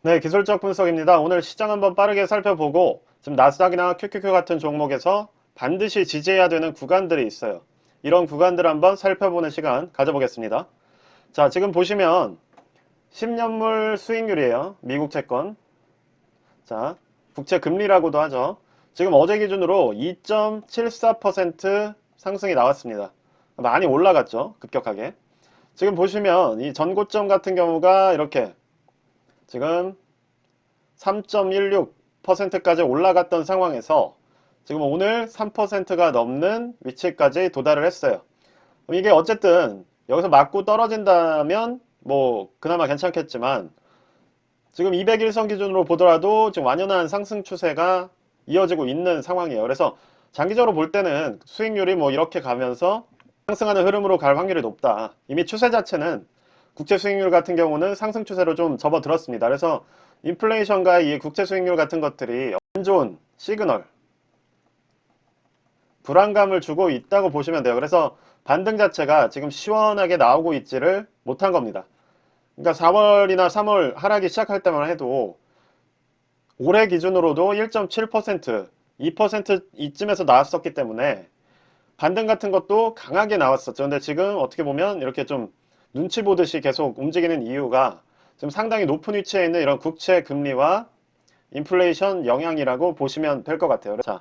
네, 기술적 분석입니다. 오늘 시장 한번 빠르게 살펴보고 지금 나스닥이나 QQQ 같은 종목에서 반드시 지지해야 되는 구간들이 있어요. 이런 구간들 한번 살펴보는 시간 가져보겠습니다. 자, 지금 보시면 10년물 수익률이에요. 미국 채권. 자, 국채 금리라고도 하죠. 지금 어제 기준으로 2.74% 상승이 나왔습니다. 많이 올라갔죠. 급격하게. 지금 보시면 이 전고점 같은 경우가 이렇게 지금 3.16%까지 올라갔던 상황에서 지금 오늘 3%가 넘는 위치까지 도달을 했어요. 이게 어쨌든 여기서 맞고 떨어진다면 뭐 그나마 괜찮겠지만 지금 200일선 기준으로 보더라도 지금 완연한 상승 추세가 이어지고 있는 상황이에요. 그래서 장기적으로 볼 때는 수익률이 뭐 이렇게 가면서 상승하는 흐름으로 갈 확률이 높다. 이미 추세 자체는 국채 수익률 같은 경우는 상승 추세로 좀 접어들었습니다. 그래서 인플레이션과 이 국채 수익률 같은 것들이 안 좋은 시그널, 불안감을 주고 있다고 보시면 돼요. 그래서 반등 자체가 지금 시원하게 나오고 있지를 못한 겁니다. 그러니까 4월이나 3월 하락이 시작할 때만 해도 올해 기준으로도 1.7%, 2% 이쯤에서 나왔었기 때문에 반등 같은 것도 강하게 나왔었죠. 근데 지금 어떻게 보면 이렇게 좀 눈치 보듯이 계속 움직이는 이유가 지금 상당히 높은 위치에 있는 이런 국채 금리와 인플레이션 영향이라고 보시면 될 것 같아요. 자,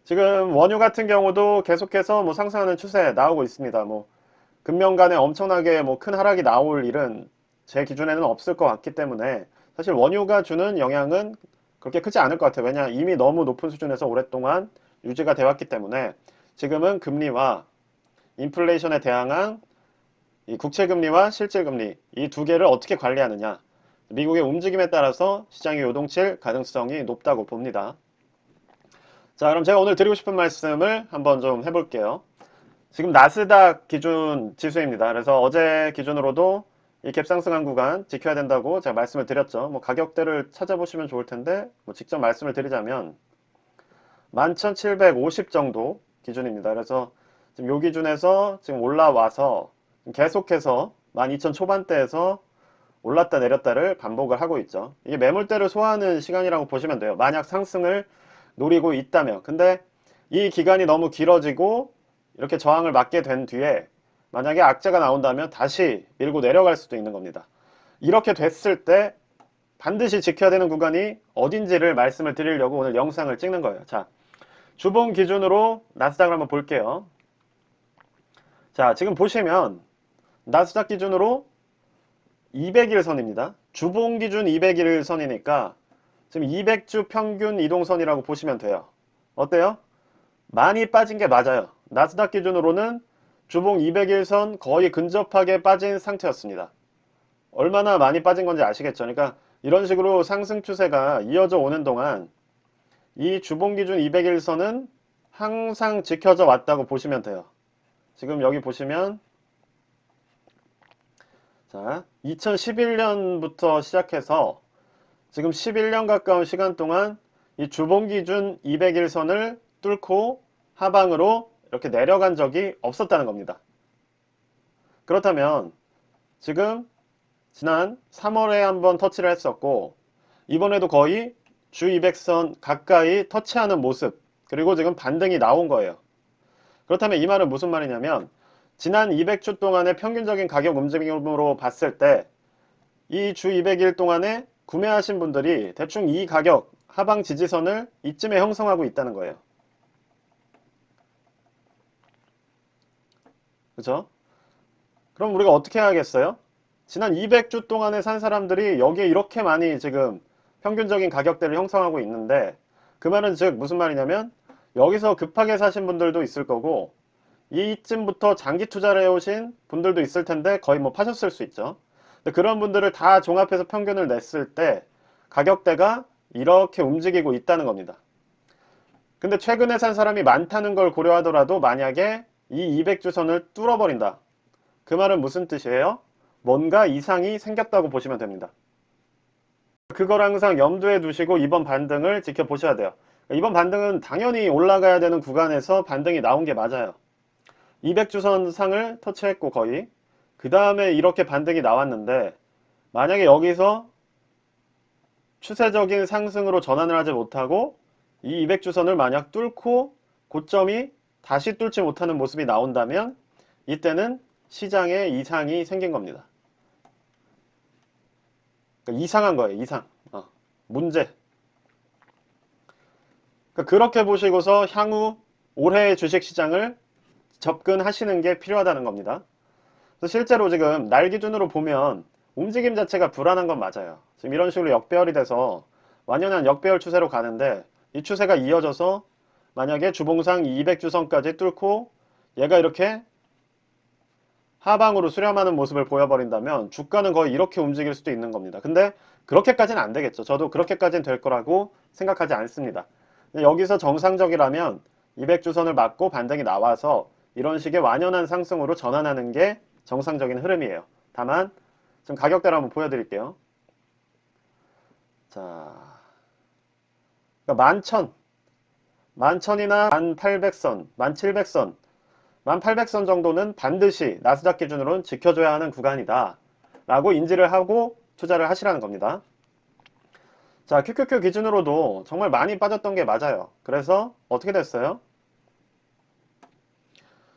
지금 원유 같은 경우도 계속해서 뭐 상승하는 추세 나오고 있습니다. 뭐 금년간에 엄청나게 뭐 큰 하락이 나올 일은 제 기준에는 없을 것 같기 때문에 사실 원유가 주는 영향은 그렇게 크지 않을 것 같아요. 왜냐 이미 너무 높은 수준에서 오랫동안 유지가 되어 왔기 때문에 지금은 금리와 인플레이션에 대항한 이 국채금리와 실질금리 이 두 개를 어떻게 관리하느냐 미국의 움직임에 따라서 시장이 요동칠 가능성이 높다고 봅니다. 자, 그럼 제가 오늘 드리고 싶은 말씀을 한번 좀 해볼게요. 지금 나스닥 기준 지수입니다. 그래서 어제 기준으로도 이 갭상승한 구간 지켜야 된다고 제가 말씀을 드렸죠. 뭐 가격대를 찾아보시면 좋을 텐데 뭐 직접 말씀을 드리자면 11,750 정도 기준입니다. 그래서 지금 요 기준에서 지금 올라와서 계속해서 12,000 초반대에서 올랐다 내렸다를 반복을 하고 있죠. 이게 매물대를 소화하는 시간이라고 보시면 돼요. 만약 상승을 노리고 있다면. 근데 이 기간이 너무 길어지고 이렇게 저항을 맞게 된 뒤에 만약에 악재가 나온다면 다시 밀고 내려갈 수도 있는 겁니다. 이렇게 됐을 때 반드시 지켜야 되는 구간이 어딘지를 말씀을 드리려고 오늘 영상을 찍는 거예요. 자, 주봉 기준으로 나스닥을 한번 볼게요. 자, 지금 보시면 나스닥 기준으로 200일선입니다. 주봉 기준 200일선이니까 지금 200주 평균 이동선이라고 보시면 돼요. 어때요? 많이 빠진 게 맞아요. 나스닥 기준으로는 주봉 200일선 거의 근접하게 빠진 상태였습니다. 얼마나 많이 빠진 건지 아시겠죠? 그러니까 이런 식으로 상승 추세가 이어져 오는 동안 이 주봉 기준 200일선은 항상 지켜져 왔다고 보시면 돼요. 지금 여기 보시면 자, 2011년부터 시작해서 지금 11년 가까운 시간 동안 이 주봉 기준 200일선을 뚫고 하방으로 이렇게 내려간 적이 없었다는 겁니다. 그렇다면 지금 지난 3월에 한번 터치를 했었고 이번에도 거의 주 200선 가까이 터치하는 모습 그리고 지금 반등이 나온 거예요. 그렇다면 이 말은 무슨 말이냐면 지난 200주 동안의 평균적인 가격 움직임으로 봤을 때 이 주 200일 동안에 구매하신 분들이 대충 이 가격 하방 지지선을 이쯤에 형성하고 있다는 거예요. 그죠? 그럼 우리가 어떻게 해야겠어요? 지난 200주 동안에 산 사람들이 여기에 이렇게 많이 지금 평균적인 가격대를 형성하고 있는데 그 말은 즉 무슨 말이냐면 여기서 급하게 사신 분들도 있을 거고 이쯤부터 장기 투자를 해오신 분들도 있을 텐데 거의 뭐 파셨을 수 있죠. 근데 그런 분들을 다 종합해서 평균을 냈을 때 가격대가 이렇게 움직이고 있다는 겁니다. 근데 최근에 산 사람이 많다는 걸 고려하더라도 만약에 이 200주선을 뚫어버린다. 그 말은 무슨 뜻이에요? 뭔가 이상이 생겼다고 보시면 됩니다. 그걸 항상 염두에 두시고 이번 반등을 지켜보셔야 돼요. 이번 반등은 당연히 올라가야 되는 구간에서 반등이 나온 게 맞아요. 200주선 상을 터치했고 거의 그 다음에 이렇게 반등이 나왔는데 만약에 여기서 추세적인 상승으로 전환을 하지 못하고 이 200주선을 만약 뚫고 고점이 다시 뚫지 못하는 모습이 나온다면 이때는 시장에 이상이 생긴 겁니다. 그러니까 이상한 거예요. 이상. 문제. 그러니까 그렇게 보시고서 향후 올해의 주식시장을 접근하시는 게 필요하다는 겁니다. 그래서 실제로 지금 날 기준으로 보면 움직임 자체가 불안한 건 맞아요. 지금 이런 식으로 역배열이 돼서 완연한 역배열 추세로 가는데 이 추세가 이어져서 만약에 주봉상 200주선까지 뚫고 얘가 이렇게 하방으로 수렴하는 모습을 보여버린다면 주가는 거의 이렇게 움직일 수도 있는 겁니다. 근데 그렇게까지는 안 되겠죠. 저도 그렇게까지는 될 거라고 생각하지 않습니다. 여기서 정상적이라면 200주선을 맞고 반등이 나와서 이런 식의 완연한 상승으로 전환하는 게 정상적인 흐름이에요. 다만 좀 가격대를 한번 보여드릴게요. 자, 그러니까 11,000이나 1800선, 1700선, 1800선 정도는 반드시 나스닥 기준으로는 지켜줘야 하는 구간이다 라고 인지를 하고 투자를 하시라는 겁니다. 자, QQQ 기준으로도 정말 많이 빠졌던 게 맞아요. 그래서 어떻게 됐어요?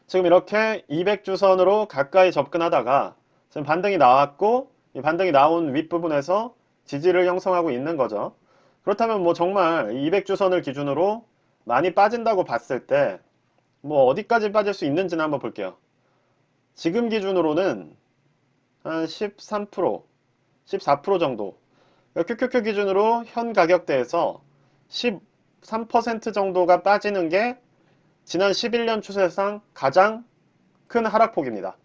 지금 이렇게 200주선으로 가까이 접근하다가 지금 반등이 나왔고 이 반등이 나온 윗부분에서 지지를 형성하고 있는 거죠. 그렇다면 뭐 정말 200주선을 기준으로 많이 빠진다고 봤을 때 뭐 어디까지 빠질 수 있는지는 한번 볼게요. 지금 기준으로는 한 13%, 14% 정도. QQQ 기준으로 현 가격대에서 13% 정도가 빠지는 게 지난 11년 추세상 가장 큰 하락폭입니다.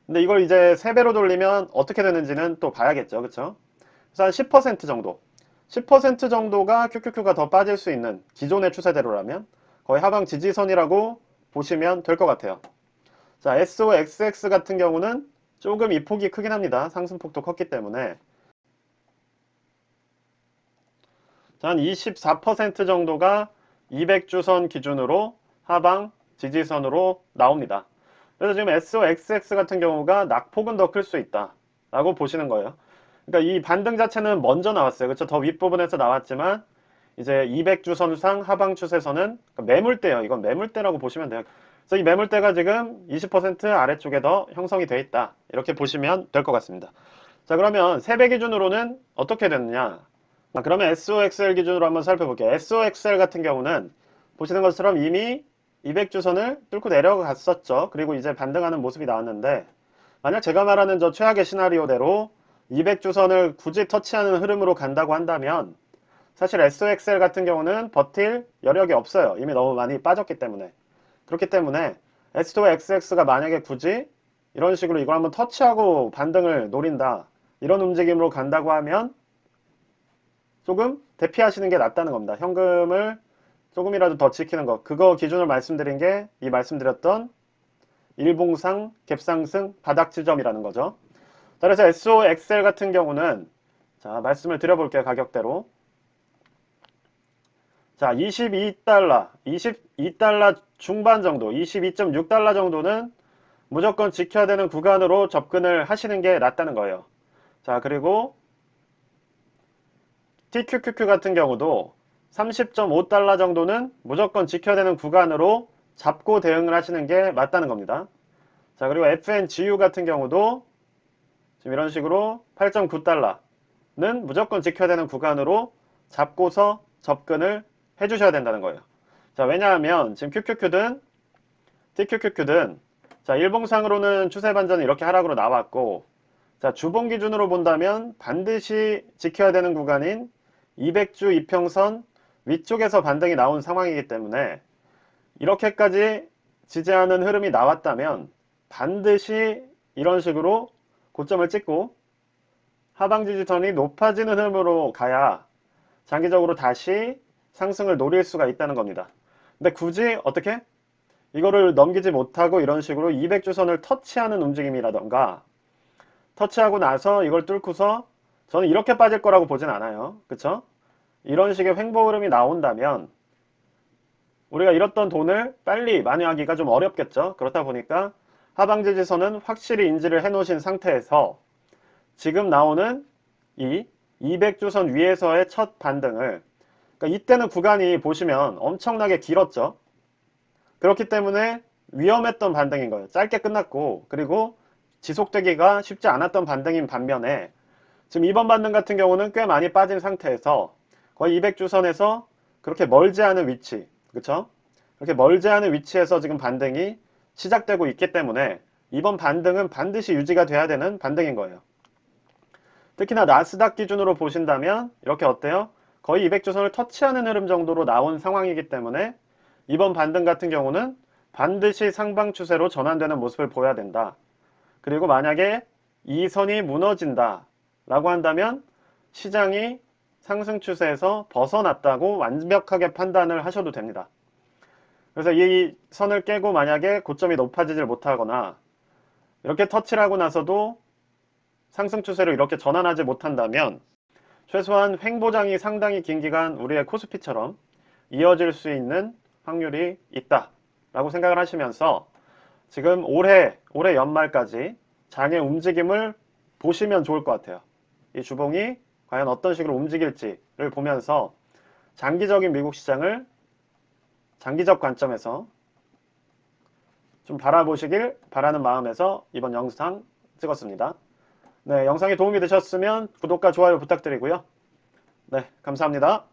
근데 이걸 이제 3배로 돌리면 어떻게 되는지는 또 봐야겠죠. 그쵸? 그래서 한 10% 정도. 10% 정도가 QQQ가 더 빠질 수 있는 기존의 추세대로라면 거의 하방 지지선이라고 보시면 될 것 같아요. 자, SOXX 같은 경우는 조금 이 폭이 크긴 합니다. 상승폭도 컸기 때문에. 자, 한 24% 정도가 200주선 기준으로 하방 지지선으로 나옵니다. 그래서 지금 SOXX 같은 경우가 낙폭은 더 클 수 있다 라고 보시는 거예요. 그러니까 이 반등 자체는 먼저 나왔어요. 그렇죠? 더 윗부분에서 나왔지만 이제 200주선상 하방 추세선은 매물대예요. 이건 매물대라고 보시면 돼요. 그래서 이 매물대가 지금 20% 아래쪽에 더 형성이 되어 있다. 이렇게 보시면 될 것 같습니다. 자, 그러면 3배 기준으로는 어떻게 됐느냐? 그러면 SOXL 기준으로 한번 살펴볼게요. SOXL 같은 경우는 보시는 것처럼 이미 200주선을 뚫고 내려갔었죠. 그리고 이제 반등하는 모습이 나왔는데 만약 제가 말하는 저 최악의 시나리오대로 200주선을 굳이 터치하는 흐름으로 간다고 한다면 사실 SOXL 같은 경우는 버틸 여력이 없어요. 이미 너무 많이 빠졌기 때문에. 그렇기 때문에 S2XX가 만약에 굳이 이런 식으로 이걸 한번 터치하고 반등을 노린다. 이런 움직임으로 간다고 하면 조금 대피하시는 게 낫다는 겁니다. 현금을 조금이라도 더 지키는 것. 그거 기준으로 말씀드린 게 이 말씀드렸던 일봉상 갭상승 바닥 지점이라는 거죠. 자, 그래서 SOXL 같은 경우는 자, 말씀을 드려볼게요. 가격대로. 자, 22달러, 22달러 중반 정도, 22.6달러 정도는 무조건 지켜야 되는 구간으로 접근을 하시는 게 낫다는 거예요. 자, 그리고 TQQQ 같은 경우도 30.5달러 정도는 무조건 지켜야 되는 구간으로 잡고 대응을 하시는 게 맞다는 겁니다. 자, 그리고 FNGU 같은 경우도 지금 이런 식으로 8.9달러는 무조건 지켜야 되는 구간으로 잡고서 접근을 해주셔야 된다는 거예요. 자, 왜냐하면 지금 QQQ든 TQQQ든 자, 일봉상으로는 추세 반전은 이렇게 하락으로 나왔고 자, 주봉 기준으로 본다면 반드시 지켜야 되는 구간인 200주 이평선 위쪽에서 반등이 나온 상황이기 때문에 이렇게까지 지지하는 흐름이 나왔다면 반드시 이런 식으로 고점을 찍고 하방 지지선이 높아지는 흐름으로 가야 장기적으로 다시 상승을 노릴 수가 있다는 겁니다. 근데 굳이 어떻게? 이거를 넘기지 못하고 이런 식으로 200주선을 터치하는 움직임이라던가 터치하고 나서 이걸 뚫고서 저는 이렇게 빠질 거라고 보진 않아요. 그쵸? 이런 식의 횡보 흐름이 나온다면 우리가 잃었던 돈을 빨리 만회하기가 좀 어렵겠죠. 그렇다 보니까 하방 지지선은 확실히 인지를 해 놓으신 상태에서 지금 나오는 이 200주선 위에서의 첫 반등을, 그러니까 이때는 구간이 보시면 엄청나게 길었죠. 그렇기 때문에 위험했던 반등인 거예요. 짧게 끝났고, 그리고 지속되기가 쉽지 않았던 반등인 반면에 지금 이번 반등 같은 경우는 꽤 많이 빠진 상태에서 거의 200주선에서 그렇게 멀지 않은 위치, 그쵸? 그렇게 멀지 않은 위치에서 지금 반등이 시작되고 있기 때문에 이번 반등은 반드시 유지가 돼야 되는 반등인 거예요. 특히나 나스닥 기준으로 보신다면 이렇게 어때요? 거의 200주선을 터치하는 흐름 정도로 나온 상황이기 때문에 이번 반등 같은 경우는 반드시 상방 추세로 전환되는 모습을 보여야 된다. 그리고 만약에 이 선이 무너진다 라고 한다면 시장이 상승 추세에서 벗어났다고 완벽하게 판단을 하셔도 됩니다. 그래서 이 선을 깨고 만약에 고점이 높아지질 못하거나 이렇게 터치를 하고 나서도 상승 추세로 이렇게 전환하지 못한다면 최소한 횡보장이 상당히 긴 기간 우리의 코스피처럼 이어질 수 있는 확률이 있다 라고 생각을 하시면서 지금 올해 연말까지 장의 움직임을 보시면 좋을 것 같아요. 이 주봉이 과연 어떤 식으로 움직일지를 보면서 장기적인 미국 시장을 장기적 관점에서 좀 바라보시길 바라는 마음에서 이번 영상 찍었습니다. 네, 영상이 도움이 되셨으면 구독과 좋아요 부탁드리고요. 네, 감사합니다.